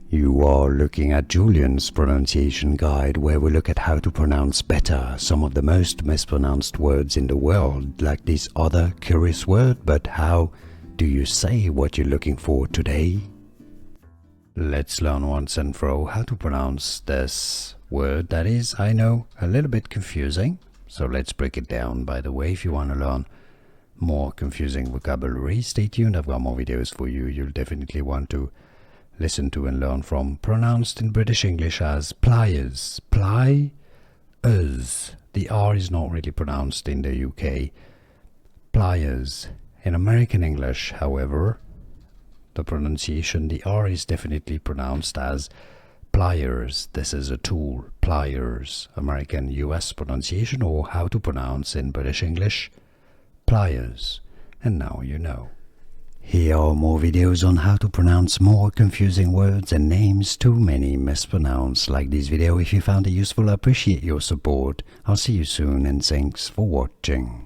You are looking at Julian's pronunciation guide, where we look at how to pronounce better some of the most mispronounced words in the world, like this other curious word. But how do you say what you're looking for today? Let's learn once and for all how to pronounce this word that is, I know, a little bit confusing. So let's break it down. By the way, if you want to learn more confusing vocabulary, stay tuned. I've got more videos for you. You'll definitely want to listen to and learn from. Pronounced in British English as pliers. Pliers. The R is not really pronounced in the UK. Pliers. In American English, however, the pronunciation, the R is definitely pronounced as pliers. This is a tool. Pliers. American US pronunciation, or how to pronounce in British English, pliers. And now you know. Here are more videos on how to pronounce more confusing words and names too many mispronounced. Like this video if you found it useful. I appreciate your support. I'll see you soon and thanks for watching.